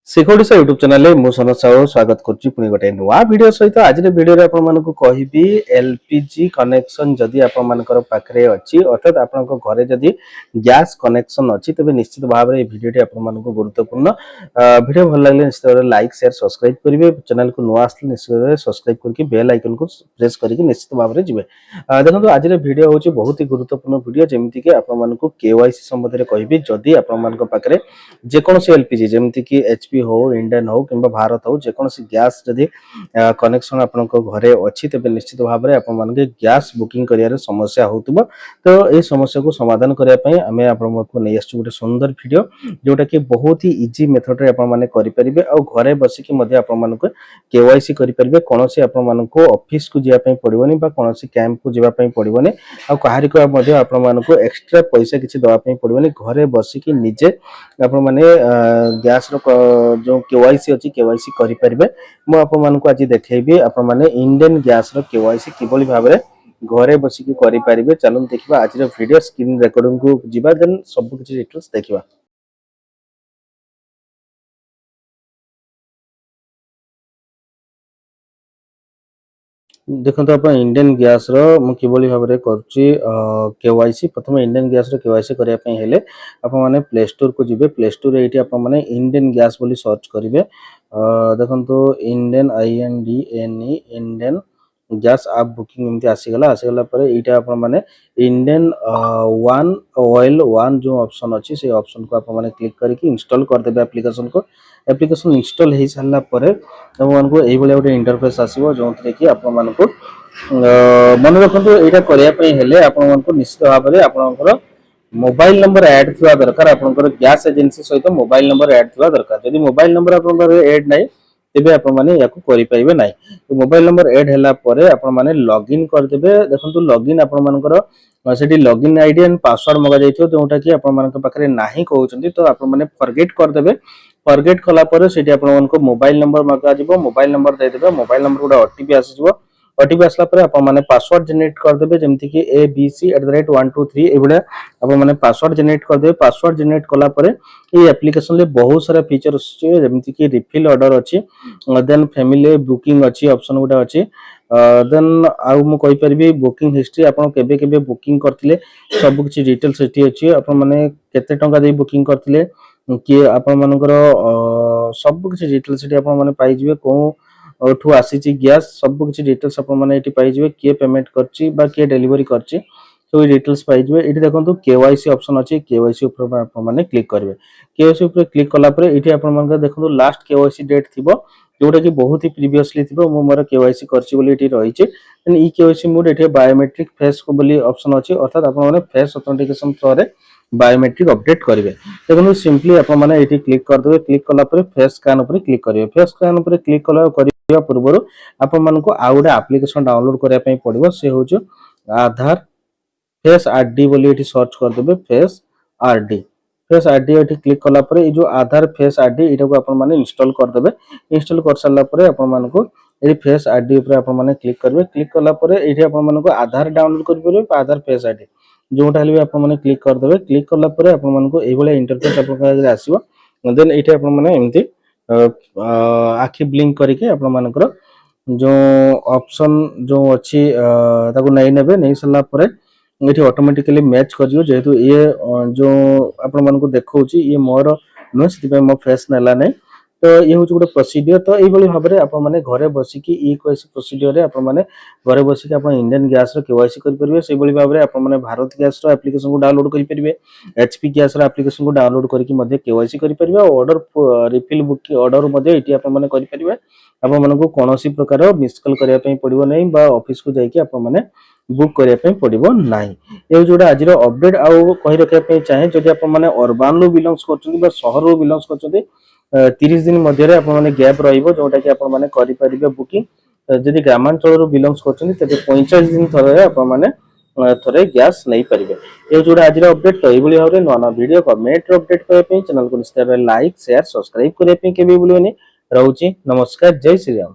Security YouTube channel मु सनत साहू स्वागत करुच्ची पुणी गोटे नुआ वीडियो सहित आज वीडियो कहबी एलपीजी कनेक्शन जदि आपनकर पाखरे अच्छी अर्थात आपन घरे जदि गैस कनेक्शन अच्छी तेज निश्चित भाव में भिडियो आपन गुरुत्वपूर्ण वीडियो भल लगे निश्चित भाव लाइक शेयर सब्सक्राइब करेंगे चैनल को नुआ आसले निश्चित भाव सब्सक्राइब करके बेल आइकन को प्रेस करके निश्चित भाव में जी देखो आज वीडियो हूँ बहुत ही गुरुत्वपूर्ण वीडियो जमीक आपको केवाईसी संबंध में कहबी जदि आपन पाखे जेकोसी एलपीजी जमीक एचपी हो इंडियन हो कि भारत हो जेकोसी गैस जदि कनेक्शन आपण घरे अच्छी तेज निश्चित भाव में आपण गैस बुकिंग कर समस्या हो तो ये समस्या को समाधान करने आम आपको नहीं आसु गोटे सुंदर वीडियो जोटा कि बहुत ही इजी मेथड रे आपण करेंगे और घरे बसिकी केवाईसी करेंगे कौन से आपको ऑफिस को जावाई पड़ोनी कौन कैंप को जावाई पड़ोनी आहारी को एक्सट्रा पैसा किसी दवाई पड़ोनी घरे बसिकी निजे आपण गैस जो केवाईसी अच्छी केवाईसी करेंगे मुझे आज देखी आपण इंडियन गैस केवाईसी किभली भाव में घरे बसिकी करेंगे चलो देखा आज वीडियो स्क्रीन रेकर्डिंग को जीवा देन सब किसी डिटेल्स देखा। देखो आप इंडियन गैस किभली भाव में केवाईसी प्रथम इंडियन गैस केवाईसी करने आप प्ले स्टोर को जी प्ले स्टोर ये इंडियन गैस बोली सर्च करेंगे देखो इंडियन इंडियन गैस आप बुकिंग एमती आसीगला ये आपने इंडियन वन ऑयल वन जो ऑप्शन अच्छी से ऑप्शन को आपने क्लिक करके इंस्टॉल करदे एप्लिकेशन इंस्टॉल हो सारा आपको यही गोटे इंटरफेस आसो जो थे कि आपण मन रखु यहाँ करने आपको निश्चित भाव में आपंकर मोबाइल नंबर ऐड थी दरकार आपंकर गैस एजेंसी सहित मोबाइल नंबर ऐड थी दरकार जब मोबाइल नंबर आप ऐड ना तेज आपरे ना तो मोबाइल नंबर ऐड है लॉगिन करदे देखो लॉगिन आपर से लॉगिन आईडी एंड पासवर्ड मगा जाइए जोटा कि पाखे ना कहते तो आपने फॉरगेट करदे फॉरगेट कलापर से मोबाइल नंबर मगा मोबाइल नंबर देदेवे मोबाइल नंबर गोटे ओटीपी आसो ओटीपी आसला आपने पासवर्ड जेनेरेट करदे जमीक abc@123 ये पासवर्ड जेनेरेट करदे पासवर्ड जेनेरेट कलापर ये एप्लिकेशन बहुत सारा फीचर जमीक रिफिल ऑर्डर अच्छी देन फैमिली बुकिंग अच्छी ऑप्शन गोटे अच्छी देन आउ मुझे बुकिंग हिस्ट्री आपड़ के बुकिंग करते सबकि डिटेल्स ये अच्छी आपने केते टंका दे बुकिंग करते किए आपंकर सबकि डिटेल्स ये पाइबे कौन ठू आसी गैस सबकि डिटेल्स आपजे किए पेमेंट कर डेलीवरी कर सब डिटेल्स पाइबे ये देखो केवाईसी ऑप्शन अच्छी केवाईसी आपने क्लिक करेंगे केवाईसी क्लिक कलापर ये आप देखो लास्ट केवाईसी डेट थी जोटा कि बहुत ही प्रीवियसली थी मोर केवाईसी रही ई केवाईसी मोड ये बायोमेट्रिक फेस बोली ऑप्शन अच्छी अर्थात आप face authentication through biometric update करेंगे देखो सिंपली आपने क्लिक करदे क्लिक कलापर फेस स्कैन पर क्लिक करेंगे फेस स्कैन पर क्लिक कला पूर्व आपन को आउ गोटे एप्लिकेशन डाउनलोड करने पड़ो से हूँ आधार फेस आरडी बोली सर्च करदे फेस आरडी ये क्लिक कलापर ये जो आधार फेस आरडी यहाँ को इंस्टॉल करदे इंस्टॉल कर सारापर आपको ये फेस आरडी आपने क्लिक करेंगे क्लिक कलापर ये आपको आधार डाउनलोड कर आधार फेस आरडी जोटा भी आपने क्लिक करदे क्लिक कलापर आपको ये इंटरफेस आसो देन ये आपमती आखि ब्लिंक करके आपंकर जो ऑप्शन जो अच्छी नहीं ने नहीं सारापर ये ऑटोमेटिकली मैच कर जेहेतु ये जो आपण को देखा ये मोर नुह से मो फेस नाला नहीं तो ये हूँ गोटे प्रोसीडियर तो ये भाव में आपने घरे बसिकी ई कैसी प्रोसीडियर आपने घरे बसिक इंडियन गैस केवाईसी करेंगे से भाव में आपने भारत गैस एप्लिकेशन को डाउनलोड करेंगे एचपी गैस एप्लिकेशन को डाउनलोड करके केवाईसी करेंगे ऑर्डर रिफिल बुकिंग ऑर्डर ये आपने करेंगे आपको कौन प्रकार मिस कॉल करने पड़ो ना ऑफिस को जाकि बुक करने पड़ो ना ये जो आज अपडेट आउ कही रखापी चाहे जब आपने अर्बान बिलंगस कर सहर बिलंगस कर 30 दिन मध्य गैप रोटा कि आपरेंगे बुकिंग जदि ग्रामांचल बिलंगस कर 45 दिन थर आपने थे गैस नहीं पारे ये जो आज अपडेट तो ये भाव में नुआ नुआ वीडियो कमेंट अपडेट करने चैनल को निश्चित लाइक शेयर सब्सक्राइब करने के भी भूलि रोचे नमस्कार जय श्री राम।